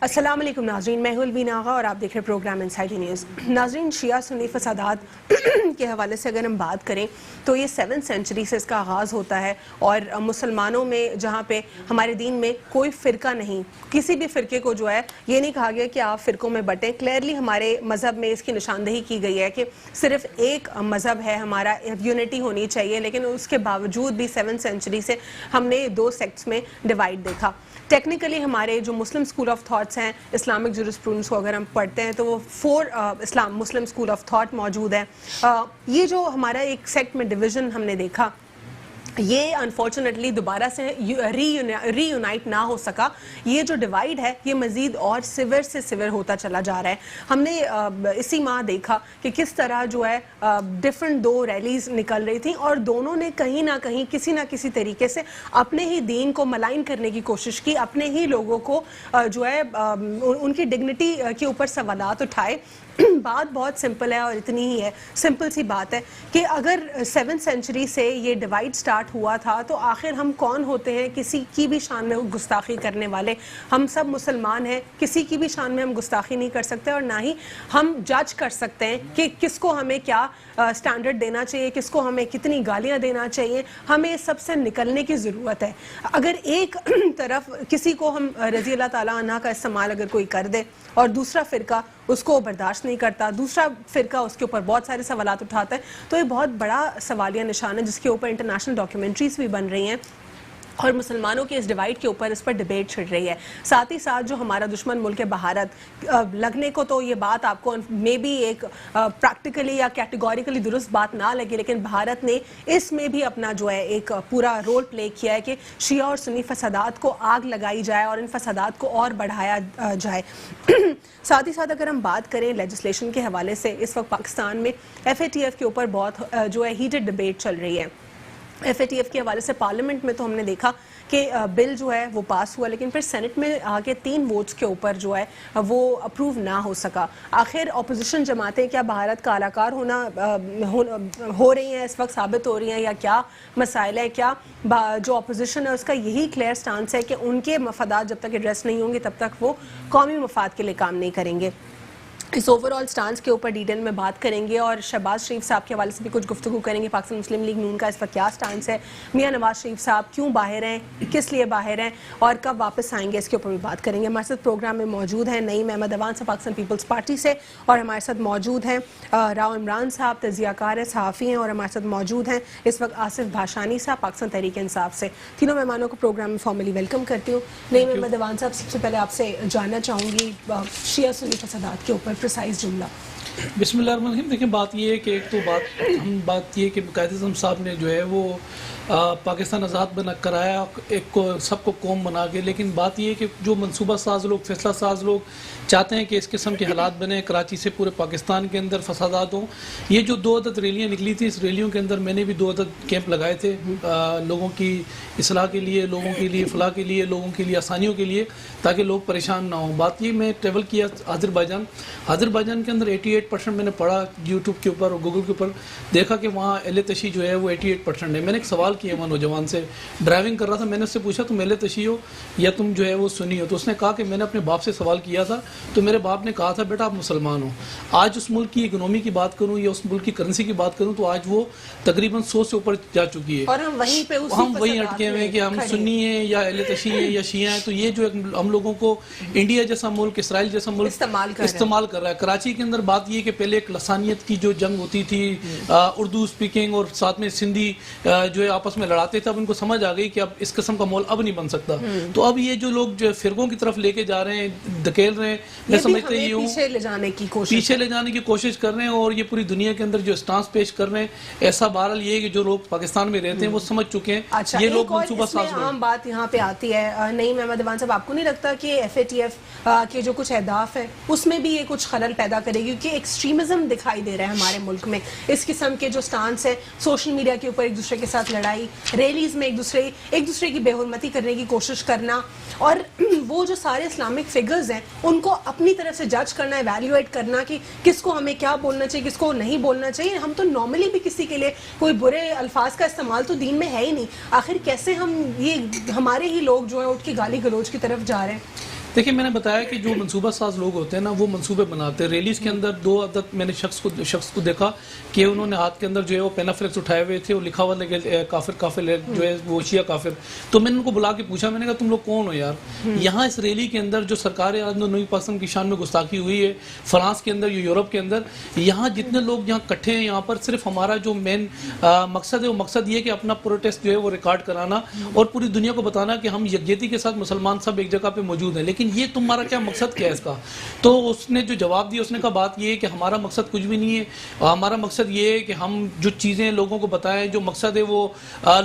السلام علیکم ناظرین، میں ہوں الوین آغا اور آپ دیکھ رہے پروگرام انسائیڈ نیوز۔ ناظرین، شیعہ سنی فسادات کے حوالے سے اگر ہم بات کریں تو یہ 7th سینچری سے اس کا آغاز ہوتا ہے، اور مسلمانوں میں جہاں پہ ہمارے دین میں کوئی فرقہ نہیں، کسی بھی فرقے کو جو ہے یہ نہیں کہا گیا کہ آپ فرقوں میں بٹیں۔ کلیئرلی ہمارے مذہب میں اس کی نشاندہی کی گئی ہے کہ صرف ایک مذہب ہے ہمارا، یونٹی ہونی چاہیے، لیکن اس کے باوجود بھی 7th سینچری سے ہم نے 2 سیکٹس میں ڈیوائڈ دیکھا۔ ٹیکنیکلی ہمارے جو مسلم اسکول آف تھاٹس ہیں، اسلامک جورسپروڈنس کو اگر ہم پڑھتے ہیں تو وہ 4 مسلم اسکول آف تھاٹ موجود ہے۔ یہ جو ہمارا ایک سیکٹ میں ڈویژن ہم نے دیکھا، یہ انفارچونیٹلی دوبارہ سے ری یونائٹ نہ ہو سکا۔ یہ جو ڈیوائیڈ ہے یہ مزید اور سیور سے سیور ہوتا چلا جا رہا ہے۔ ہم نے اسی ماہ دیکھا کہ کس طرح جو ہے ڈفرنٹ 2 ریلیز نکل رہی تھیں، اور دونوں نے کہیں نہ کہیں کسی نہ کسی طریقے سے اپنے ہی دین کو ملائن کرنے کی کوشش کی، اپنے ہی لوگوں کو جو ہے ان کی ڈگنیٹی کے اوپر سوالات اٹھائے۔ بات بہت سمپل ہے اور اتنی ہی ہے، سمپل سی بات ہے کہ اگر 7th سینچری سے یہ ڈیوائیڈ سٹارٹ ہوا تھا تو آخر ہم کون ہوتے ہیں کسی کی بھی شان میں گستاخی کرنے والے؟ ہم سب مسلمان ہیں، کسی کی بھی شان میں ہم گستاخی نہیں کر سکتے، اور نہ ہی ہم جج کر سکتے ہیں کہ کس کو ہمیں کیا سٹینڈرڈ دینا چاہیے، کس کو ہمیں کتنی گالیاں دینا چاہیے۔ ہمیں اس سب سے نکلنے کی ضرورت ہے۔ اگر ایک طرف کسی کو ہم رضی اللہ تعالیٰ عنہ کا استعمال اگر کوئی کر دے اور دوسرا فرقہ اس کو برداشت نہیں کرتا، دوسرا فرقہ اس کے اوپر بہت سارے سوالات اٹھاتا ہے، تو یہ بہت بڑا سوالیہ نشان ہے جس کے اوپر انٹرنیشنل ڈاکیومنٹریز بھی بن رہی ہیں، اور مسلمانوں کے اس ڈیوائیڈ کے اوپر اس پر ڈیبیٹ چھڑ رہی ہے۔ ساتھ ہی ساتھ جو ہمارا دشمن ملک بھارت، لگنے کو تو یہ بات آپ کو مے بی ایک پریکٹیکلی یا کیٹیگوریکلی درست بات نہ لگے، لیکن بھارت نے اس میں بھی اپنا جو ہے ایک پورا رول پلے کیا ہے کہ شیعہ اور سنی فسادات کو آگ لگائی جائے اور ان فسادات کو اور بڑھایا جائے۔ ساتھ ہی ساتھ اگر ہم بات کریں لیجسلیشن کے حوالے سے، اس وقت پاکستان میں FATF کے اوپر بہت جو ہے ہیٹڈ ڈیبیٹ چل رہی ہے۔ FATF کے حوالے سے پارلیمنٹ میں تو ہم نے دیکھا کہ بل جو ہے وہ پاس ہوا، لیکن پھر سینٹ میں آگے 3 ووٹس کے اوپر جو ہے وہ اپروو نہ ہو سکا۔ آخر اپوزیشن جماعتیں کیا بھارت کا اعلیٰ ہو رہی ہیں، اس وقت ثابت ہو رہی ہیں، یا کیا مسائل ہے؟ کیا جو اپوزیشن ہے اس کا یہی کلیئر سٹانس ہے کہ ان کے مفادات جب تک ایڈریس نہیں ہوں گے تب تک وہ قومی مفاد کے لیے کام نہیں کریں گے؟ اس اوور آل سٹانس کے اوپر ڈیٹیل میں بات کریں گے، اور شہباز شریف صاحب کے حوالے سے بھی کچھ گفتگو کریں گے۔ پاکستان مسلم لیگ نون کا اس وقت کیا سٹانس ہے، میاں نواز شریف صاحب کیوں باہر ہیں، کس لیے باہر ہیں، اور کب واپس آئیں گے، اس کے اوپر بھی بات کریں گے۔ ہمارے ساتھ پروگرام میں موجود ہیں نعیم احمد اوان صاحب پاکستان پیپلز پارٹی سے، اور ہمارے ساتھ موجود ہیں راؤ عمران صاحب، تجزیہ کار ہیں، صحافی ہیں، اور ہمارے ساتھ موجود ہیں اس وقت آصف بھاشانی صاحب پاکستان تحریک انصاف سے۔ تینوں مہمانوں کو پروگرام میں فارملی ویلکم کرتی ہوں۔ نعیم احمد اوان صاحب، سب سے پہلے آپ سے جاننا چاہوں گی شیعہ سنی فسادات کے اوپر پریسائز جملہ۔ بسم اللہ الرحمن الرحیم۔ دیکھیں، بات یہ ہے کہ ایک تو بات یہ ہے کہ قائد اعظم صاحب نے جو ہے وہ پاکستان آزاد بنا کرایا، ایک کو سب کو قوم بنا کے، لیکن بات یہ ہے کہ جو منصوبہ ساز لوگ، فیصلہ ساز لوگ چاہتے ہیں کہ اس قسم کے حالات بنے، کراچی سے پورے پاکستان کے اندر فسادات ہوں۔ یہ جو 2 عدد ریلیاں نکلی تھی، اس ریلیوں کے اندر میں نے بھی 2 عدد کیمپ لگائے تھے لوگوں کی اصلاح کے لیے، لوگوں کے لیے فلاح کے لیے، لوگوں کے لیے آسانیوں کے لیے، تاکہ لوگ پریشان نہ ہوں۔ بات یہ، میں ٹریول کیا آذربائیجان کے اندر 88% میں نے پڑھا یوٹیوب کے اوپر اور گوگل کے اوپر، دیکھا کہ وہاں اہل تشیع جو ہے وہ 88% ہے۔ میں نے ایک سوال کیا وہاں نوجوان سے، ڈرائیونگ کر رہا تھا، میں نے اس سے پوچھا تم اہل تشیع ہو یا تم جو ہے وہ سنی ہو؟ تو اس نے کہا کہ میں نے اپنے باپ سے سوال کیا تھا، تو میرے باپ نے کہا تھا بیٹا آپ مسلمان ہو۔ آج اس ملک کی اکنومی کی بات کروں یا اس ملک کی کرنسی کی بات کروں تو آج وہ تقریباً 100 سے اوپر جا چکی ہے، اور ہم وہیں اٹکے ہوئے ہیں کہ ہم سنی ہیں یا اہل تشیع ہیں یا شیعہ ہیں۔ تو یہ جو ہم لوگوں کو انڈیا جیسا ملک، اسرائیل جیسا ملک استعمال کر رہا ہے۔ کراچی کے اندر بات یہ کہ پہلے ایک لسانیت کی جو جنگ ہوتی تھی، اردو سپیکنگ اور ساتھ میں سندھی جو ہے آپس میں لڑاتے تھے، اب ان کو سمجھ آ گئی کہ اب اس قسم کا ماحول اب نہیں بن سکتا۔ تو اب یہ جو لوگ جو فرقوں کی طرف لے کے جا رہے ہیں، دھکیل رہے ہیں، میں سمجھتا یہ ہوں پیچھے لے جانے کی کوشش کر رہے ہیں، اور یہ پوری دنیا کے اندر جو سٹانس پیش کر رہے ہیں، ایسا بہرحال یہ ہے کہ جو لوگ پاکستان میں رہتے ہیں وہ سمجھ چکے ہیں یہ لوگ منصوبہ ساز ہیں۔ عام بات یہاں پہ آتی ہے نعیم احمد اوان صاحب، آپ کو نہیں لگتا کہ FATF کے جو کچھ اہداف ہیں اس میں بھی یہ کچھ خلل پیدا کرے گی؟ کیونکہ ایکسٹریمزم دکھائی دے رہا ہے ہمارے ملک میں، اس قسم کے جو سٹانس ہے، سوشل میڈیا کے اوپر ایک دوسرے کے ساتھ لڑائی، ریلیز میں ایک دوسرے کی بے حرمتی کرنے کی کوشش کرنا، اور وہ جو سارے اسلامک فگرز ہیں ان کو اپنی طرف سے جج کرنا، ایویلیویٹ کرنا کہ کس کو ہمیں کیا بولنا چاہیے، کس کو نہیں بولنا چاہیے۔ ہم تو نارملی بھی کسی کے لیے کوئی برے الفاظ کا استعمال تو دین میں ہے ہی نہیں، آخر کیسے ہم یہ ہمارے ہی لوگ جو ہیں اٹھ کے گالی گلوچ کی طرف جا رہے ہیں؟ دیکھیں میں نے بتایا کہ جو منصوبہ ساز لوگ ہوتے ہیں نا وہ منصوبے بناتے ہیں. ریلیز کے اندر 2 عدد میں نے شخص کو دیکھا کہ انہوں نے ہاتھ کے اندر جو ہے وہ پینا فلیکس اٹھائے ہوئے تھے اور لکھا ہوا لگے کافر کافر جو ہے وہ شیعہ کافر. تو میں نے ان کو بلا کے پوچھا, میں نے کہا تم لوگ کون ہو یار؟ یہاں اس ریلی کے اندر جو سرکار اعظم نبی پاک کی شان میں گستاخی ہوئی ہے فرانس کے اندر, یورپ کے اندر, یہاں جتنے لوگ یہاں کٹھے ہیں یہاں پر صرف ہمارا جو مین مقصد ہے وہ مقصد یہ کہ اپنا پروٹیسٹ جو ہے وہ ریکارڈ کرانا اور پوری دنیا کو بتانا کہ ہم یکجہتی کے ساتھ مسلمان سب ایک جگہ پہ موجود ہیں. لیکن یہ تمہارا کیا مقصد کیا ہے اس کا؟ تو اس نے جو جواب دیا اس نے کہا بات یہ ہے کہ ہمارا مقصد کچھ بھی نہیں ہے, ہمارا مقصد یہ ہے کہ ہم جو چیزیں لوگوں کو بتائیں, جو مقصد ہے وہ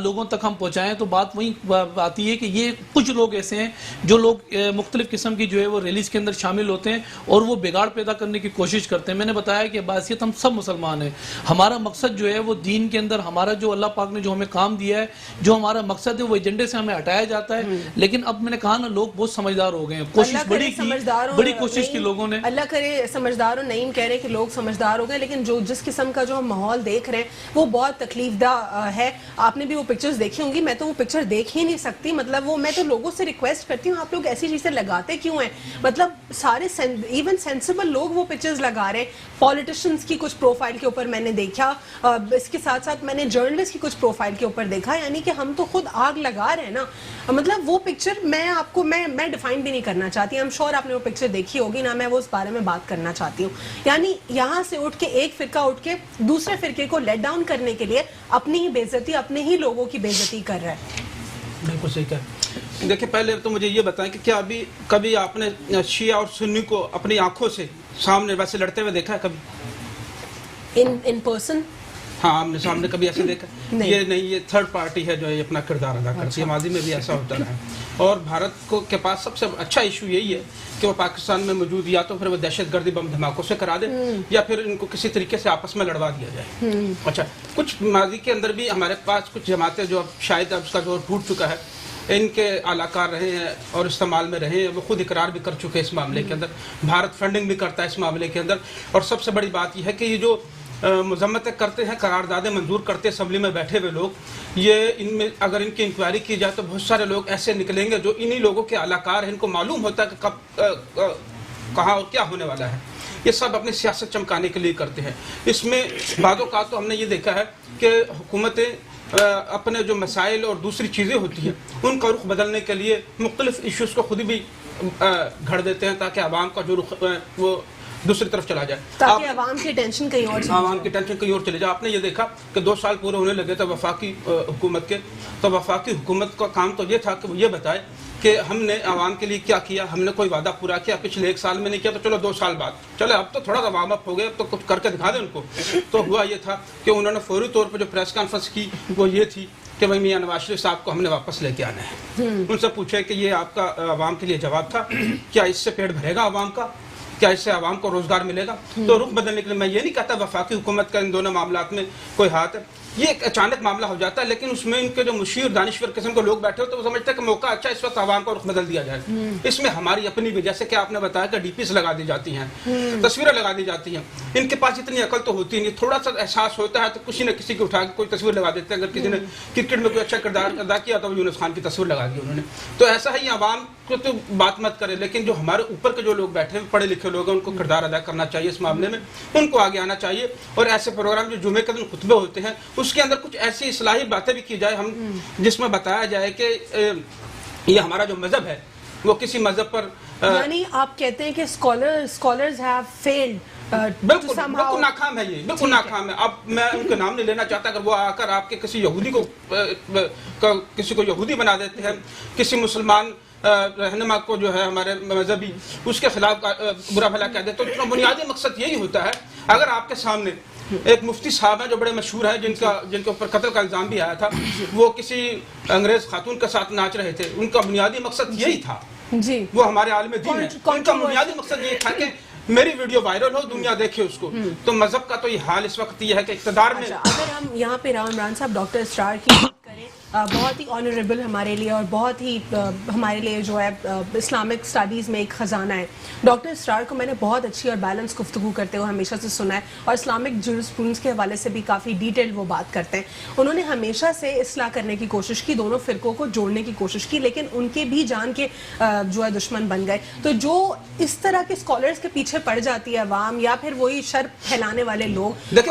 لوگوں تک ہم پہنچائیں. تو بات وہیں آتی ہے کہ یہ کچھ لوگ ایسے ہیں جو لوگ مختلف قسم کی جو ہے وہ ریلیز کے اندر شامل ہوتے ہیں اور وہ بگاڑ پیدا کرنے کی کوشش کرتے ہیں. میں نے بتایا کہ بحیثیت ہم سب مسلمان ہیں, ہمارا مقصد جو ہے وہ دین کے اندر ہمارا جو اللہ پاک نے جو ہمیں کام دیا ہے, جو ہمارا مقصد ہے وہ ایجنڈے سے ہمیں ہٹایا جاتا ہے. لیکن اب میں نے کہا نا لوگ بہت سمجھدار ہو گئے ہیں, کوشش بڑی کوشش کی لوگوں نے. اللہ کرے سمجھدار ہو, نہیں کہہ رہے کہ لوگ سمجھدار ہو گئے, لیکن جو جس قسم کا جو ہم ماحول دیکھ رہے ہیں وہ بہت تکلیف دہ ہے. آپ نے بھی وہ پکچرز دیکھی ہوں گی, میں تو وہ پکچر دیکھ ہی نہیں سکتی. مطلب وہ میں تو لوگوں سے ریکویسٹ کرتی ہوں آپ لوگ ایسی چیزیں لگاتے کیوں ہیں؟ مطلب سارے ایون سینسیبل لوگ وہ پکچرز لگا رہے ہیں. پولیٹیشنز کی کچھ پروفائل کے اوپر میں نے دیکھا, اس کے ساتھ ساتھ میں نے جرنلسٹ کی کچھ پروفائل کے اوپر دیکھا. یعنی کہ ہم تو خود آگ لگا رہے ہیں نا. مطلب وہ پکچر میں آپ کو میں ڈیفائن بھی نہیں کرنا چاہتی. ہم شور آپ نے وہ پکچر دیکھی ہوگی نا, میں وہ اس بارے میں بات کرنا چاہتی ہوں. یعنی یہاں سے اٹھ کے ایک فرقہ اٹھ کے دوسرے فرقے کو لیٹ ڈاؤن کرنے کے لیے اپنی ہی بے عزتی, اپنے ہی لوگوں کی بے عزتی کر رہا ہے. بالکل صحیح کہا. دیکھیں پہلے تو مجھے یہ بتائیں کہ کیا ابھی کبھی آپ نے شیعہ اور سنی کو اپنی آنکھوں سے سامنے ویسے لڑتے ہوئے دیکھا ہے کبھی ان پرسن؟ ہاں آمنے سامنے کبھی ایسے دیکھا؟ یہ نہیں, یہ تھرڈ پارٹی ہے جو یہ اپنا کردار ادا کرتی ہے. ماضی میں بھی ایسا ہوتا رہا ہے. اور بھارت کو کے پاس سب سے اچھا ایشو یہی ہے کہ وہ پاکستان میں موجود یا تو پھر وہ دہشت گردی بم دھماکوں سے کرا دے یا پھر ان کو کسی طریقے سے آپس میں لڑوا دیا جائے. اچھا, کچھ ماضی کے اندر بھی ہمارے پاس کچھ جماعتیں جو اب شاید اب اس کا دور ٹوٹ چکا ہے, ان کے اعلی کار رہے ہیں اور استعمال میں رہے ہیں, وہ خود اقرار بھی کر چکے ہیں اس معاملے کے اندر. بھارت فنڈنگ بھی کرتا ہے اس معاملے کے اندر. اور سب سے بڑی بات یہ ہے کہ یہ جو مذمتیں کرتے ہیں, قراردادیں منظور کرتے ہیں اسمبلی میں بیٹھے ہوئے لوگ, یہ ان میں اگر ان کی انکوائری کی جائے تو بہت سارے لوگ ایسے نکلیں گے جو انہی لوگوں کے اعلی کار ہیں. ان کو معلوم ہوتا ہے کہ کب کہاں اور کیا ہونے والا ہے. یہ سب اپنی سیاست چمکانے کے لیے کرتے ہیں. اس میں بعض اوقات تو ہم نے یہ دیکھا ہے کہ حکومتیں اپنے جو مسائل اور دوسری چیزیں ہوتی ہیں ان کا رخ بدلنے کے لیے مختلف ایشوز کو خود بھی گھڑ دیتے ہیں تاکہ عوام کا جو رخ وہ دوسری طرف چلا جائے, تاکہ عوام کی ٹینشن کہیں اور چلے جائے. آپ نے یہ دیکھا کہ 2 سال پورے ہونے لگے تھے وفاقی حکومت کے, تو وفاقی حکومت کا کام تو یہ تھا کہ وہ یہ بتائے کہ ہم نے عوام کے لیے کیا کیا, ہم نے کوئی وعدہ پورا کیا, پچھلے 1 سال میں نہیں کیا تو چلو 2 سال بعد, چلے اب تو تھوڑا سا وارم اپ ہو گیا, اب تو کچھ کر کے دکھا دیں ان کو. تو ہوا یہ تھا کہ انہوں نے فوری طور پہ جو پریس کانفرنس کی وہ یہ تھی کہ بھائی میاں نواز شریف صاحب کو ہم نے واپس لے کے آنا ہے. ان سے پوچھے کہ یہ آپ کا عوام کے لیے جواب تھا, کیا اس سے پیٹ بھرے گا عوام کا, کیا اس سے عوام کو روزگار ملے گا؟ تو رخ بدلنے کے لیے میں یہ نہیں کہتا وفاقی حکومت کا ان دونوں معاملات میں کوئی ہاتھ ہے, یہ ایک اچانک معاملہ ہو جاتا ہے. لیکن اس میں ان کے جو مشیر دانشور قسم کے لوگ بیٹھے ہوتے ہیں وہ سمجھتے ہیں کہ موقع اچھا اس وقت عوام کا رخ بدل دیا جائے. اس میں ہماری اپنی بھی, جیسے کہ آپ نے بتایا کہ ڈی پیز لگا دی جاتی ہیں, تصویریں لگا دی جاتی ہیں. ان کے پاس اتنی عقل تو ہوتی نہیں, تھوڑا سا احساس ہوتا ہے تو کسی نہ کسی کو اٹھا کے کوئی تصویر لگا دیتے ہیں. اگر کسی نے کرکٹ میں کوئی اچھا کردار ادا کیا تو یونس خان کی تصویر لگا دی انہوں نے. تو ایسا ہی عوام کو تو بات مت کرے, لیکن جو ہمارے اوپر کے جو لوگ بیٹھے ہیں پڑھے لکھے لوگ ہیں ان کو کردار ادا کرنا چاہیے اس معاملے میں, ان کو آگے آنا چاہیے. اور ایسے پروگرام جو جمعے کے دن خطبے ہوتے ہیں اس کے اندر کچھ ایسی اصلاحی باتیں بھی کی جائے, ہم جس میں بتایا جائے کہ یہ ہمارا جو مذہب ہے وہ کسی مذہب پر یعنی آپ کہتے ہیں کہ scholars have failed بالکل ناکام ہے, یہ بالکل ناکام ہے. اب میں ان کے نام نہیں لینا چاہتا, اگر وہ آ کر آپ کے کسی کو یہودی بنا دیتے ہیں, کسی مسلمان رہنما کو جو ہے ہمارے مذہبی اس کے خلاف برا بھلا کہہ دیتے, تو بنیادی مقصد یہی ہوتا ہے. اگر آپ کے سامنے ایک مفتی صاحب ہیں جو بڑے مشہور ہیں, جن کے اوپر قتل کا الزام بھی آیا تھا, وہ کسی انگریز خاتون کے ساتھ ناچ رہے تھے, ان کا بنیادی مقصد یہی تھا. جی, وہ ہمارے عالم دین ہیں, ان کا بنیادی مقصد یہ تھا کہ میری ویڈیو وائرل ہو, دنیا دیکھے اس کو. تو مذہب کا تو یہ حال اس وقت یہ ہے کہ اقتدار میں اگر ہم یہاں پہ عمران صاحب ڈاکٹر اسرار کی بہت ہی آنریبل ہمارے لیے اور بہت ہی ہمارے لیے جو ہے اسلامک اسٹڈیز میں ایک خزانہ ہے. ڈاکٹر اسرار کو میں نے بہت اچھی اور بیلنس گفتگو کرتے ہوئے ہمیشہ سے سنا ہے اور اسلامک جورسپروڈنس کے حوالے سے بھی کافی ڈیٹیل وہ بات کرتے ہیں. انہوں نے ہمیشہ سے اصلاح کرنے کی کوشش کی, دونوں فرقوں کو جوڑنے کی کوشش کی, لیکن ان کے بھی جان کے جو ہے دشمن بن گئے. تو جو اس طرح کے اسکالرس کے پیچھے پڑ جاتی ہے عوام یا پھر وہی شر پھیلانے والے لوگ, ایک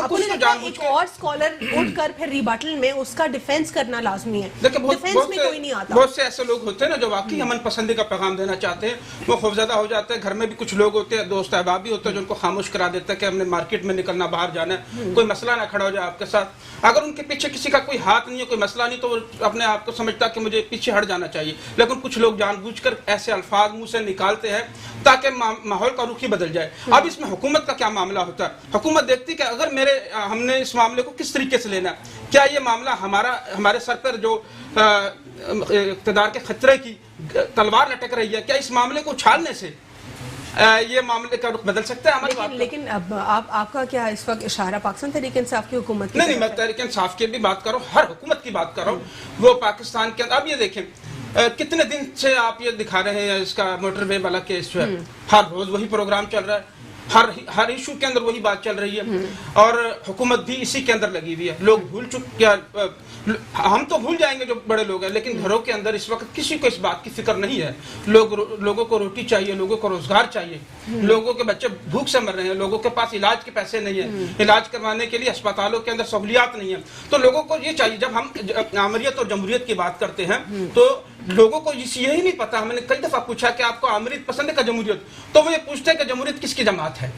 اور اسکالر اٹھ کر پھر ریبٹل میں اس کا ڈیفینس کرنا لازمی ہے. ڈیفینس میں کوئی نہیں آتا. بہت سے ایسے لوگ ہوتے ہیں نا جو واقعی امن پسندی کا پیغام دینا چاہتے ہیں, وہ خوفزدہ ہو جاتے ہیں. گھر میں بھی کچھ لوگ ہوتے ہیں, دوست احباب بھی ہوتے ہیں جو ان کو خاموش کرا دیتے ہیں کہ ہم نے مارکیٹ میں نکلنا, باہر جانا ہے, کوئی مسئلہ نہ کھڑا ہو جائے آپ کے ساتھ. اگر ان کے پیچھے کسی کا کوئی ہاتھ نہیں ہے, کوئی مسئلہ نہیں, تو وہ اپنے آپ کو سمجھتا کہ مجھے پیچھے ہٹ جانا چاہیے. لیکن کچھ لوگ جان بوجھ کر ایسے الفاظ منہ سے نکالتے ہیں تاکہ ماحول کا رخ ہی بدل جائے. اب اس میں حکومت کا کیا معاملہ ہوتا ہے؟ حکومت دیکھتی کہ اگر ہم نے اس معاملے کو کس طریقے سے لینا ہے. کیا یہ معاملہ ہمارے سر پر جو اقتدار کے خطرے کی تلوار لٹک رہی ہے, کیا اس معاملے کو اچھالنے سے یہ معاملے کا رخ بدل سکتا ہے ہماری بات؟ لیکن اب آپ کا کیا اس وقت اشارہ پاکستان تحریک انصاف کی حکومت کی؟ نہیں, میں تحریک انصاف کی بھی بات کر رہا ہوں, ہر حکومت کی بات کر رہا ہوں. وہ پاکستان کے اندر اب یہ دیکھیں کتنے دن سے آپ یہ دکھا رہے ہیں اس کا موٹر وے والا کیس جو ہے, ہر روز وہی پروگرام چل رہا ہے, ہر ایشو کے اندر وہی بات چل رہی ہے, اور حکومت بھی اسی کے اندر لگی ہوئی ہے. لوگ بھول چکے, ہم تو بھول جائیں گے جو بڑے لوگ ہیں, لیکن گھروں کے اندر اس وقت کسی کو اس بات کی فکر نہیں ہے. لوگوں کو روٹی چاہیے, لوگوں کو روزگار چاہیے, لوگوں کے بچے بھوک سے مر رہے ہیں, لوگوں کے پاس علاج کے پیسے نہیں ہیں, علاج کروانے کے لیے اسپتالوں کے اندر سہولیات نہیں ہیں. تو لوگوں کو یہ چاہیے, جب ہم آمریت اور جمہوریت کی بات کرتے ہیں تو لوگوں کو یہی نہیں پتا. ہم نے کئی دفعہ پوچھا کہ آپ کو آمریت پسند ہے کہ جمہوریت, تو وہ یہ پوچھتے ہیں کہ جمہوریت کس کی جماعت ہے.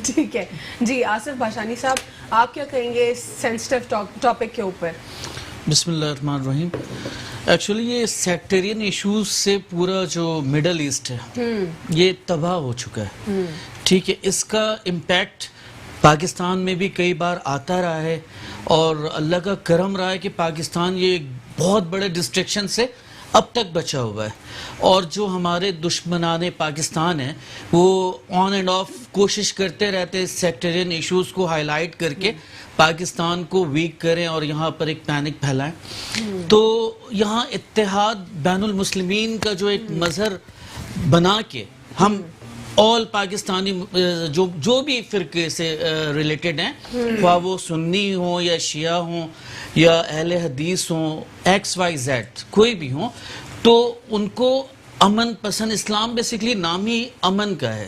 ٹھیک ہے جی. آصف باشانی صاحب, آپ کیا کہیں گے اس سینسٹیو ٹاپک کے اوپر؟ بسم اللہ الرحمن الرحیم. ایکچولی یہ سیکٹرین ایشوز سے پورا جو مڈل ایسٹ ہے یہ تباہ ہو چکا ہے. ٹھیک ہے, اس کا امپیکٹ پاکستان میں بھی کئی بار آتا رہا ہے, اور اللہ کا کرم رہا ہے کہ پاکستان یہ بہت بڑے ڈسٹریکشن سے اب تک بچا ہوا ہے. اور جو ہمارے دشمنان پاکستان ہیں وہ آن اینڈ آف کوشش کرتے رہتے سیکٹرین ایشوز کو ہائی لائٹ کر کے پاکستان کو ویک کریں اور یہاں پر ایک پینک پھیلائیں. تو یہاں اتحاد بین المسلمین کا جو ایک مظہر بنا کے ہم آل پاکستانی جو بھی فرقے سے ریلیٹڈ ہیں, خواہ وہ سنی ہوں یا شیعہ ہوں یا اہل حدیث ہوں, ایکس وائی زیڈ کوئی بھی ہوں, تو ان کو امن پسند, اسلام بیسیکلی نام ہی امن کا ہے,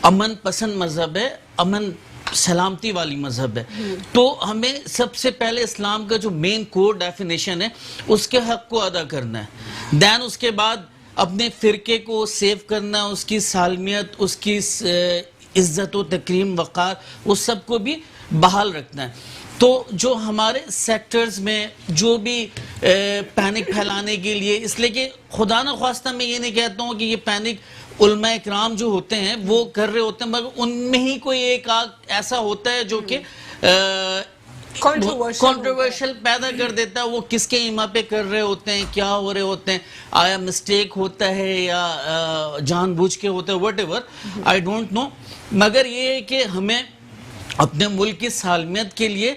امن پسند مذہب ہے, امن سلامتی والی مذہب ہے. تو ہمیں سب سے پہلے اسلام کا جو مین کور ڈیفینیشن ہے اس کے حق کو ادا کرنا ہے. دین اس کے بعد اپنے فرقے کو سیو کرنا, اس کی سالمیت, اس کی عزت و تکریم, وقار, اس سب کو بھی بحال رکھنا ہے. تو جو ہمارے سیکٹرز میں جو بھی پینک پھیلانے کے لیے, اس لیے کہ خدا نہ خواستہ میں یہ نہیں کہتا ہوں کہ یہ پینک علماء اکرام جو ہوتے ہیں وہ کر رہے ہوتے ہیں, مگر ان میں ہی کوئی ایک ایسا ہوتا ہے جو کہ کنٹروورشل پیدا کر دیتا ہے. وہ کس کے ایما پہ کر رہے ہوتے ہیں, کیا ہو رہے ہوتے ہیں, آیا مسٹیک ہوتا ہے یا جان بوجھ کے ہوتا ہے, whatever, I don't know. مگر یہ ہے کہ ہمیں اپنے ملک کی سالمیت کے لیے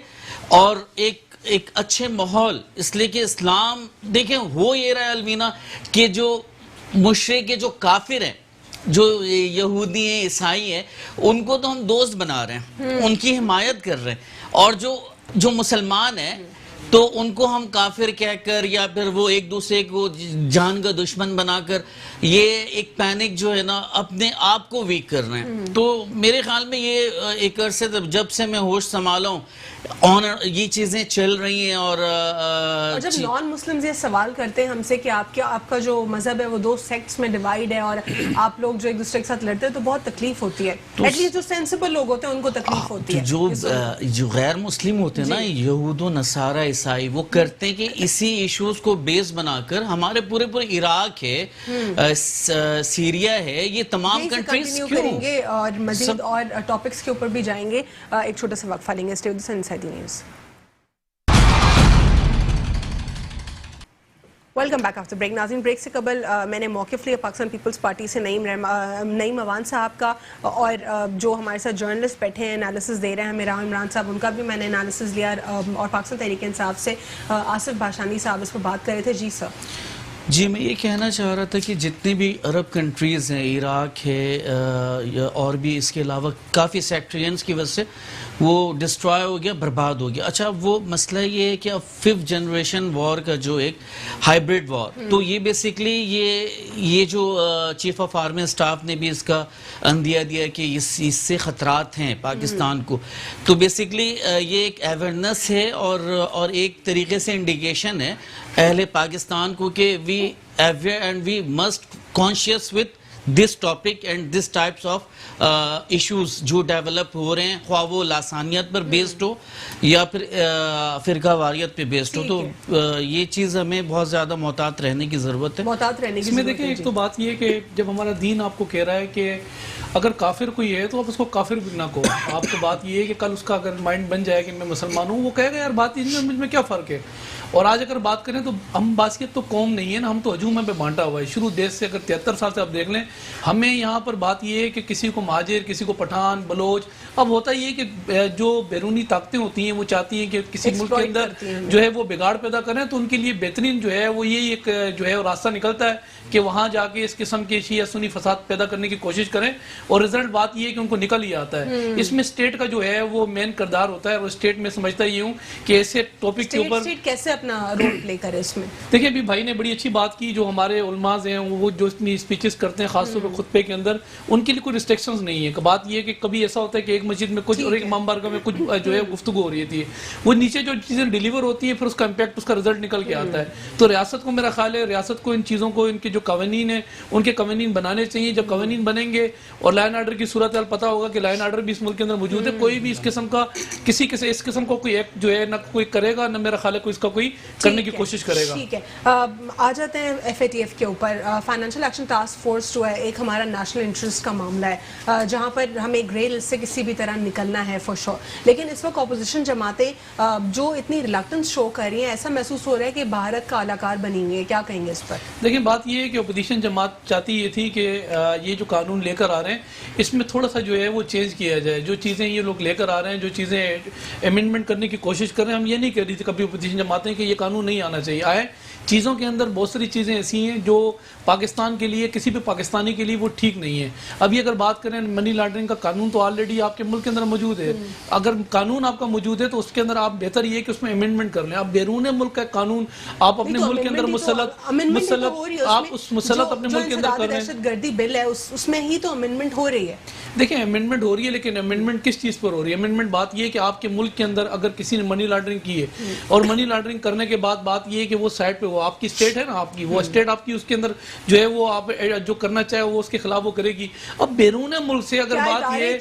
اور ایک اچھے ماحول, اس لیے کہ اسلام دیکھیں ہو یہ رہا ہے الوینا کہ جو مشرک, جو کافر ہیں, جو یہودی ہیں, عیسائی ہیں, ان کو تو ہم دوست بنا رہے ہیں, ان کی حمایت کر رہے ہیں, اور جو مسلمان ہیں تو ان کو ہم کافر کہہ کر یا پھر وہ ایک دوسرے کو جان کا دشمن بنا کر یہ ایک پینک جو ہے نا اپنے آپ کو ویک کر رہے ہیں. تو میرے خیال میں یہ ایک عرصے جب سے میں ہوش سنبھالا ہوں یہ چیزیں چل رہی ہیں. اور جب نان مسلمز یہ سوال کرتے ہیں ہم سے کہ آپ کا جو مذہب ہے وہ دو سیکٹس میں ڈیوائیڈ ہے اور آپ لوگ جو ایک دوسرے کے ساتھ لڑتے ہیں تو بہت تکلیف ہوتی ہے. ایٹ لیسٹ جو سینسیبل لوگ ہوتے ہیں ان کو تکلیف ہوتی ہے. جو غیر مسلم ہوتے ہیں نا, یہود و نصارہ, عیسائی, وہ کرتے ہیں کہ اسی ایشوز کو بیس بنا کر ہمارے پورے عراق ہے, سیریا ہے, یہ تمام کنٹریز کریں گے اور مزید اور ٹاپکس کے اوپر بھی جائیں گے. ایک چھوٹا سا وقفہ لیں گے. Stay with inside the news. Welcome back after break. ناظرین, بریک سے قبل میں نے موقف لیا پاکستان پیپلز پارٹی سے نعیم اوان صاحب کا, اور جو ہمارے ساتھ جرنلسٹ بیٹھے ہیں انالیسس دے رہے ہیں میرا عمران صاحب, ان کا بھی میں نے انالیسس لیا, اور پاکستان تحریک انصاف سے آصف بھاشانی صاحب اس پر بات کر رہے تھے. جی سر. جی, میں یہ کہنا چاہ رہا تھا کہ جتنی بھی عرب کنٹریز ہیں, عراق ہے اور بھی اس کے علاوہ کافی سیکٹرینز کی وجہ سے وہ ڈسٹرائے ہو گیا, برباد ہو گیا. اچھا, وہ مسئلہ یہ ہے کہ اب 5th جنریشن وار کا جو ایک ہائبرڈ وار, تو یہ بیسکلی یہ جو چیف آف آرمی اسٹاف نے بھی اس کا اندیا دیا کہ اس سے خطرات ہیں پاکستان کو, تو بیسکلی یہ ایک اویئرنیس ہے اور ایک طریقے سے انڈیکیشن ہے اہل پاکستان کو کہ we aware and we must conscious with this topic and this types of issues جو ڈیولپ ہو رہے ہیں, خواہ وہ لاسانیت پر بیسڈ ہو یا پھر فرقہ واریت پہ بیسڈ ہو. تو یہ چیز ہمیں بہت زیادہ محتاط رہنے کی ضرورت ہے. محتاط رہنے کی اس میں دیکھیں, ایک تو بات یہ ہے کہ جب ہمارا دین آپ کو کہہ رہا ہے کہ اگر کافر کوئی ہے تو آپ اس کو کافر بھی نہ کہو. آپ کو بات یہ ہے کہ کل اس کا اگر مائنڈ بن جائے کہ میں مسلمان ہوں, وہ کہے گا یار بات مجھ میں کیا فرق ہے. اور آج اگر بات کریں تو ہم باسکت تو قوم نہیں ہے نا, ہم تو ہجوم پہ بانٹا ہوا ہے شروع دیش سے. اگر 73 سال سے آپ دیکھ لیں, ہمیں یہاں پر بات یہ ہے کہ کسی کو مہاجر, کسی کو پٹھان, بلوچ. اب ہوتا یہ کہ جو بیرونی طاقتیں ہوتی ہیں وہ چاہتی ہیں کہ کسی ملک کے اندر جو ہے وہ بگاڑ پیدا کریں, تو ان کے لیے بہترین جو ہے وہ یہی ایک جو ہے راستہ نکلتا ہے کہ وہاں جا کے اس قسم کے شیعہ سنی فساد پیدا کرنے کی کوشش کریں, اور رزلٹ بات یہ ہے کہ ان کو نکل ہی آتا ہے. اس میں اسٹیٹ کا جو ہے وہ مین کردار ہوتا ہے, اور اسٹیٹ میں سمجھتا یہ ہوں کہ ایسے ٹاپک کے اوپر اسٹیٹ کیسے اپنا رول پلے کرے اس میں. دیکھیں, ابھی بھائی نے بڑی اچھی بات کی, جو ہمارے علماء ہیں وہ جو اپنی اسپیچز کرتے ہیں خاص طور پہ خطبے کے اندر, ان کے لیے کوئی ریسٹرکشنز نہیں ہے. بات یہ ہے کہ کبھی ایسا ہوتا ہے کہ ایک مسجد میں کچھ اور ایک امام بارگاہ میں کچھ جو ہے گفتگو ہو رہی ہوتی ہے, وہ نیچے جو چیزیں ڈیلیور ہوتی ہیں پھر اس کا امپیکٹ, اس کا رزلٹ نکل کے آتا ہے. تو ریاست کو میرا خیال ہے ریاست کو ان چیزوں کو, ان کے جو قوانین ہیں ان کے قوانین بنانے چاہیے. جب قوانین بنیں گے اور لائن آرڈر کی صورتحال پتہ ہوگا کہ لائن آرڈر بھی اس ملک کے اندر موجود ہے, کوئی بھی اس قسم کا اس قسم کو کوئی ایکٹ جو ہے نہ کوئی کرے گا, نہ میرا خیال ہے کوئی اس کا کوئی کرنے کی کوشش کرے گا. ٹھیک ہے, آ جاتے ہیں FATF کے اوپر. فائنینشیل ایکشن ٹاسک فورس جو ہے ایک ہمارا نیشنل انٹرسٹ کا معاملہ ہے, جہاں پر ہمیں گرے لسٹ سے کسی بھی طرح نکلنا ہے فور شور. لیکن اس وقت اپوزیشن جماعتیں جو اتنی ریلکٹنس شو کر رہی ہیں, ایسا محسوس ہو رہا ہے کہ بھارت کا اعلی کار بنی ہوئی ہے. کیا کہیں گے اس پر؟ دیکھیں, بات یہ ہے کہ اپوزیشن جماعت چاہتی یہ تھی کہ یہ جو قانون لے کر آ رہے ہیں اس میں تھوڑا سا جو ہے وہ چینج کیا جائے. جو چیزیں یہ لوگ لے کر آ رہے ہیں, جو چیزیں امینڈمنٹ کرنے کی کوشش کر رہے ہیں, ہم یہ نہیں کہہ رہی تھی کبھی اپوزیشن جماعتیں کہ یہ قانون نہیں آنا چاہیے. آئے چیزوں کے اندر بہت ساری چیزیں ایسی ہیں جو پاکستان کے لیے, کسی بھی پاکستانی کے لیے وہ ٹھیک نہیں ہے. ابھی اگر بات کریں منی لانڈرنگ کا قانون تو آلریڈی آپ کے ملک کے اندر موجود ہے. اگر قانون آپ کا موجود ہے تو اس کے اندر آپ بہتر یہ ہے کہ اس میں امینڈمنٹ کر لیں. آپ بیرون ملک کا قانون آپ اپنے ملک کے اندر مسلط اپنے ملک کے اندر کر رہے ہیں. دہشت گردی بل ہے اس میں ہی تو امینڈمنٹ ہو رہی ہے. دیکھیں, امینڈمنٹ ہو رہی ہے, لیکن امینڈمنٹ کس چیز پر ہو رہی ہے؟ امینڈمنٹ بات یہ ہے کہ آپ کے ملک کے اندر اگر کسی نے منی لانڈرنگ کی ہے, اور منی لانڈرنگ کرنے کے بعد بات یہ ہے کہ وہ سائٹ پہ, وہ آپ کی اسٹیٹ ہے نا, آپ کی وہ اسٹیٹ آپ کی, اس کے اندر جو ہے وہ آپ جو کرنا چاہے وہ اس کے خلاف وہ کرے گی. اب بیرون ملک سے اگر بات یہ,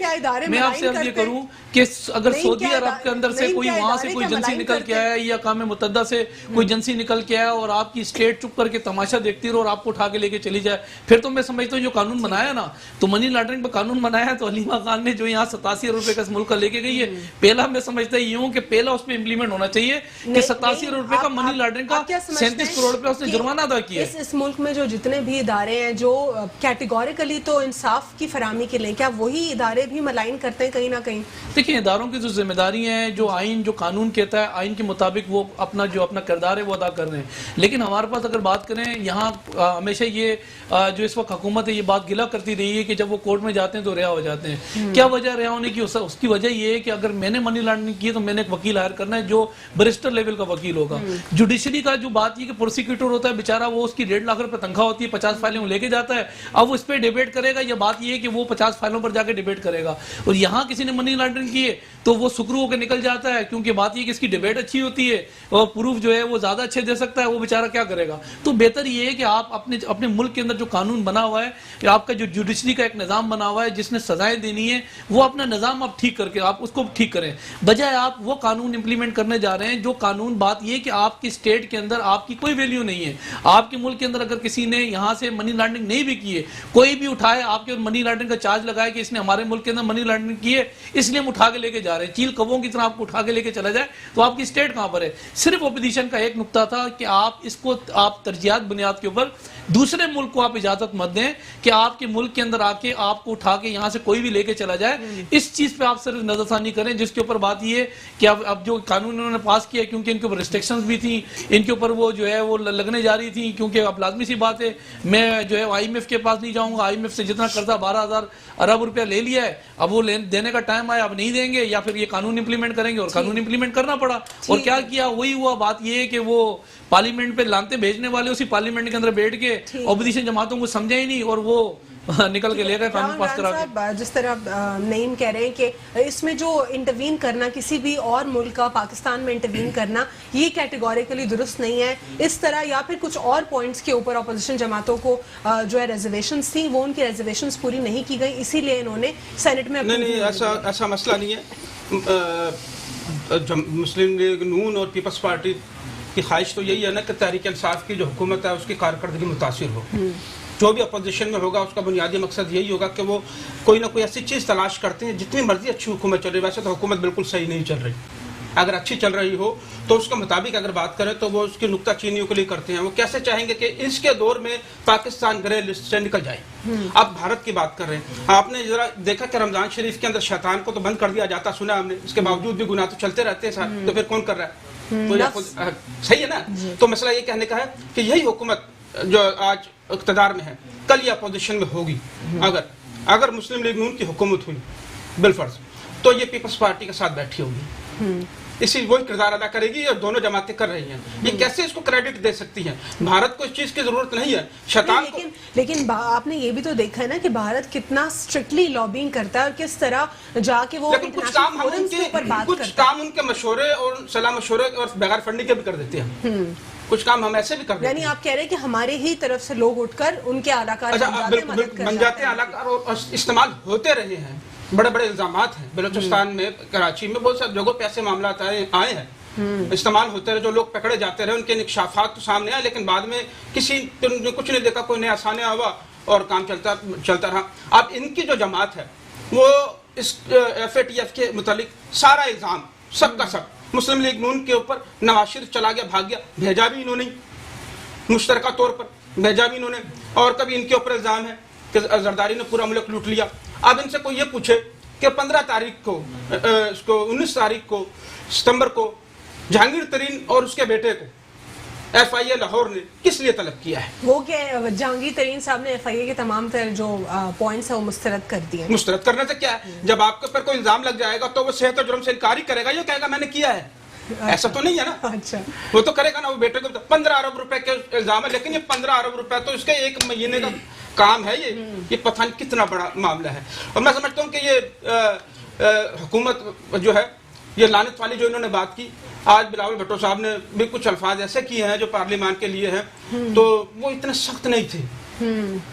میں آپ سے عرض یہ کروں کہ اگر سعودی عرب کے اندر سے کوئی وہاں سے کوئی ایجنسی نکل کے آیا یا اقوام متحدہ سے کوئی ایجنسی نکل کے آیا اور آپ کی اسٹیٹ چپ کر کے تماشا دیکھتی رہو اور آپ کو اٹھا کے لے کے چلی جائے, پھر تو میں سمجھتا ہوں جو قانون بنایا نا, تو منی لانڈرنگ پہ قانون بنایا ہے تو حلیمہ خان نے جو یہاں 87 ارب روپے کا اس ملک کا لے کے گئی ہے, پہلا میں سمجھتا یہ ہوں کہ پہلا اس پہ امپلیمنٹ ہونا چاہیے کہ 87 ارب روپے کا منی لانڈرنگ کا 37 کروڑ روپے اس نے جرمانہ ادا کیا ہے. اس ملک میں جو جتنے بھی ادارے ہیں جو کیٹیگوریکلی تو انصاف کی فراہمی کے لیے, کیا وہی ادارے بھی ملائن کرتے ہیں کہیں نہ کہیں؟ دیکھیں, اداروں کی جو ذمہ داری ہیں, جو آئین جو قانون کہتا ہے, آئین کے مطابق وہ اپنا کردار ہے وہ ادا کر رہے ہیں. لیکن ہمارے پاس اگر بات کریں یہاں ہمیشہ یہ جو اس وقت حکومت ہے یہ بات گلہ کرتی رہی ہے کہ جب وہ کورٹ میں جاتے ہیں تو رہا ہو جاتے ہیں. کیا وجہ رہا ہونے کی؟ اس کی وجہ یہ ہے کہ اگر میں نے منی لانڈرنگ کی تو میں نے ایک وکیل ہائر کرنا ہے جو بریسٹر لیول کا وکیل ہوگا. جوڈیشری کا جو بات یہ کہ پروسیکیوٹر ہوتا ہے بیچارہ, وہ اس کی 1.5 لاکھ روپے تنخواہ ہوتی ہے, 50 فائلیں لے کے جاتا ہے. اب وہ اس پہ ڈیبیٹ کرے گا, یا بات یہ ہے کہ وہ 50 فائلوں پر جا کے ڈیبیٹ کرے گا. اور یہاں کسی نے منی لانڈرنگ کی ہے تو وہ سکرو ہو کے نکل جاتا ہے, کیونکہ بات یہ کہ اس کی ڈیبیٹ اچھی ہوتی ہے اور پروف جو ہے وہ زیادہ اچھے دے سکتا ہے, وہ بیچارہ کیا کرے گا. تو بہتر یہ ہے کہ آپ اپنے ملک کے اندر جو قانون بنا ہوا ہے, یا آپ کا جو جوڈیشری کا ایک نظام بنا ہوا ہے جس نے سزائیں دینی ہے, وہ اپنا نظام آپ ٹھیک کر کے آپ اس کو ٹھیک کریں, بجائے آپ وہ قانون امپلیمنٹ کرنے جا رہے ہیں جو قانون بات یہ کہ آپ کی اسٹیٹ کے اندر آپ کی کوئی ویلیو نہیں ہے. آپ کے ملک کے اندر اگر کسی نے یہاں سے منی لانڈرنگ نہیں بھی کی ہے چاہیے. کوئی بھی اٹھائے آپ کے منی لانڈرنگ کا چارج لگائے کہ اس نے ہمارے ملک کے اندر منی لانڈرنگ کی ہے اس لیے ہم اٹھا کے لے کے جا رہے ہیں, چیل کبوں کی طرح آپ کو اٹھا کے لے کے چلا جائے تو آپ کی اسٹیٹ کہاں پر ہے. صرف اپوزیشن کا ایک نقطہ تھا کہ آپ اس کو آپ ترجیحات بنیاد کے اوپر دوسرے ملک کو آپ اجازت مت دیں کہ آپ کے ملک کے اندر آ کے آپ کو اٹھا کے یہاں سے کوئی بھی لے کے چلا جائے. اس چیز پہ آپ صرف نظر ثانی کریں, جس کے اوپر بات یہ ہے کہ اب جو قانون انہوں نے پاس کیا کیونکہ ان کے اوپر ریسٹرکشنز بھی تھیں, ان کے اوپر وہ جو ہے وہ لگنے جا رہی تھیں, کیونکہ اب لازمی سی بات ہے میں جو ہے آئی ایم ایف کے پاس نہیں جاؤں گا, آئی ایم ایف سے جتنا قرضہ 12,000 ارب روپیہ لے لیا ہے اب وہ دینے کا ٹائم آیا, اب نہیں دیں گے یا پھر یہ قانون امپلیمنٹ کریں گے, اور قانون امپلیمنٹ کرنا پڑا. اور کیا کیا وہی ہوا. بات یہ ہے کہ وہ پارلیمنٹ پہ لانتے بھیجنے والے اسی پارلیمنٹ کے اندر بیٹھ کے اپوزیشن جماعتوں کو سمجھا ہی نہیں اور وہ نکل کے لے گئے قانون پاس کرا کے. جس طرح نعیم کہہ رہے ہیں کہ اس میں جو انٹروین کرنا کسی بھی اور ملک کا پاکستان میں انٹروین کرنا یہ کیٹیگوریکلی درست نہیں ہے, اس طرح یا پھر کچھ اور پوائنٹس کے اوپر اپوزیشن جماعتوں کو جو ہے ریزرویشنز تھیں وہ ان کی ریزرویشنز پوری نہیں کی گئی, اسی لیے انہوں نے سینٹ میں نہیں ایسا مسئلہ نہیں ہے. مسلم لیگ نون اور پیپلز پارٹی کی خواہش تو یہی ہے نا کہ تحریک انصاف کی جو حکومت ہے اس کی کارکردگی متاثر ہو. جو بھی اپوزیشن میں ہوگا اس کا بنیادی مقصد یہی ہوگا کہ وہ کوئی نہ کوئی ایسی چیز تلاش کرتے ہیں جتنی مرضی اچھی حکومت چل رہی. ویسے تو حکومت بالکل صحیح نہیں چل رہی, اگر اچھی چل رہی ہو تو اس کے مطابق اگر بات کریں تو وہ اس کی نکتہ چینیوں کے لیے کرتے ہیں. وہ کیسے چاہیں گے کہ اس کے دور میں پاکستان گرے لسٹ سے نکل جائے. اب بھارت کی بات کر رہے ہیں, آپ نے ذرا دیکھا کہ رمضان شریف کے اندر شیطان کو تو بند کر دیا جاتا سنا ہم نے, اس کے باوجود بھی گناہ تو چلتے رہتے ہیں ساتھ, تو پھر کون کر رہا ہے؟ صحیح ہے نا. تو مسئلہ یہ کہنے کا ہے کہ یہی حکومت جو آج اقتدار میں ہے کل یہ اپوزیشن میں ہوگی. اگر مسلم لیگ نون کی حکومت ہوئی بالفرض تو یہ پیپلز پارٹی کے ساتھ بیٹھی ہوگی, اسی وہی کردار ادا کرے گی اور دونوں جماعتیں کر رہی ہیں. یہ کیسے اس کو کریڈٹ دے سکتی ہیں؟ بھارت کو اس چیز کی ضرورت نہیں ہے. شیطان کو لیکن آپ نے یہ بھی تو دیکھا ہے نا کہ بھارت کتنا اسٹرکٹلی لابنگ کرتا ہے اور کس طرح جا کے وہ کچھ کام ان کے مشورے اور صلاح مشورے اور بغیر فنڈنگ کے بھی کر دیتے ہیں. کچھ کام ہم ایسے بھی کر دیتے ہیں. یعنی آپ کہہ رہے ہیں کہ ہمارے ہی طرف سے لوگ اٹھ کر ان کے اعلیٰ بن جاتے ہیں اعلیٰ اور استعمال ہوتے رہے ہیں. بڑے بڑے الزامات ہیں بلوچستان میں, کراچی میں, بہت ساری جگہوں پہ ایسے معاملات آئے ہیں, استعمال ہوتے رہے, جو لوگ پکڑے جاتے رہے, ان کے انکشافات تو سامنے آئے, لیکن بعد میں کسی نے کچھ نہیں دیکھا, کوئی نیا سانیہ ہوا اور کام چلتا رہا. اب ان کی جو جماعت ہے وہ اس ایف اے ٹی ایف کے متعلق سارا الزام سب کا سب مسلم لیگ نون کے اوپر نواز شریف چلا گیا, بھاگ گیا, بھیجا بھی انہوں نے مشترکہ طور پر بھیجا بھی انہوں نے, اور کبھی ان کے اوپر الزام ہے کہ زرداری نے پورا ملک لوٹ لیا. اب ان سے کوئی یہ پوچھے کہ 15 تاریخ کو 19 تاریخ کو ستمبر کو جہانگیر ترین اور اس کے بیٹے کو ایف آئی اے لاہور نے کس لیے طلب کیا ہے؟ وہ کہ جہانگیر ترین صاحب نے ایف آئی اے کے تمام تر جو پوائنٹس ہیں وہ مسترد کر دیے. مسترد کرنے سے کیا ہے؟ جب آپ کے اوپر کوئی الزام لگ جائے گا تو وہ صحت و جرم سے انکار ہی کرے گا, یہ کہے گا میں نے کیا ہے. ایسا تو نہیں ہے نا. اچھا وہ تو کرے گا نا. وہ بیٹے کو 15 ارب روپے کے الزام ہے, لیکن یہ 15 ارب روپے تو اس کے ایک مہینے کا کام ہے. یہ پتہ نہیں کتنا بڑا معاملہ ہے. اور میں سمجھتا ہوں کہ یہ حکومت جو ہے یہ لعنت والی جو انہوں نے بات کی, آج بلاول بھٹو صاحب نے بھی کچھ الفاظ ایسے کیے ہیں جو پارلیمان کے لیے ہیں, تو وہ اتنے سخت نہیں تھے.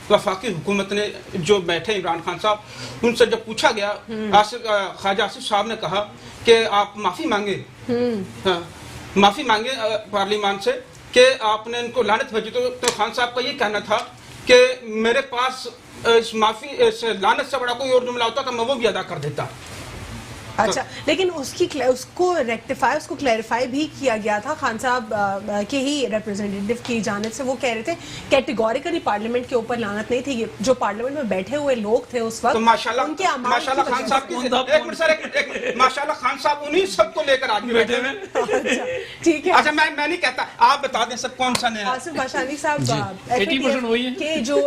وفاقی حکومت نے جو بیٹھے عمران خان صاحب, ان سے جب پوچھا گیا, خواجہ آصف صاحب نے کہا کہ آپ معافی مانگے پارلیمان سے کہ آپ نے ان کو لعنت بھیجی, تو خان صاحب کا یہ کہنا تھا کہ میرے پاس اس لعنت سے بڑا کوئی اور جملہ ہوتا تو میں وہ بھی ادا کر دیتا. اچھا, لیکن اس کو ریکٹیفائی, اس کو کلیریفائی بھی کیا گیا تھا خان صاحب کے ہی ریپرزینٹیٹیو کی جانب سے. وہ کہہ رہے تھے کیٹیگوریکلی پارلیمنٹ کے اوپر لعنت نہیں تھی, جو پارلیمنٹ میں بیٹھے ہوئے لوگ تھے اس وقت ان کے ماشاءاللہ خان صاحب ماشاءاللہ خان صاحب انہی سب کو لے کر آدمی بیٹھے ہوئے. ٹھیک ہے. اچھا میں نہیں کہتا, آپ بتا دیں سب کون سا نیا. آصف باشانی صاحب, کہ جو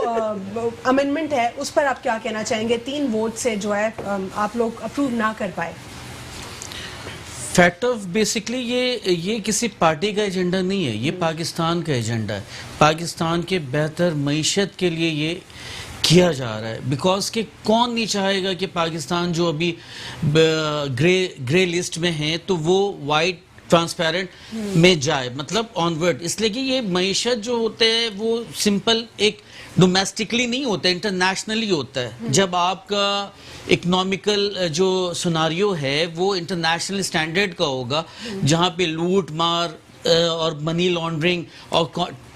امینڈمنٹ ہے اس پر آپ کیا کہنا چاہیں گے؟ 3 ووٹ سے جو ہے آپ لوگ اپروو نہ کر پائے. فیکٹ آف بیسکلی یہ کسی پارٹی کا ایجنڈا نہیں ہے, یہ پاکستان کا ایجنڈا ہے. پاکستان کے بہتر معیشت کے لیے یہ کیا جا رہا ہے, بیکاز کہ کون نہیں چاہے گا کہ پاکستان جو ابھی گرے لسٹ میں ہیں تو وہ وائٹ ٹرانسپیرنٹ میں جائے, مطلب آنورڈ. اس لیے کہ یہ معیشت جو ہوتے ہیں وہ سمپل ایک ڈومیسٹکلی نہیں ہوتا ہے, انٹرنیشنلی ہوتا ہے. جب آپ کا اکنامیکل جو سناریو ہے وہ انٹرنیشنل اسٹینڈرڈ کا ہوگا, جہاں پہ لوٹ مار اور منی لانڈرنگ اور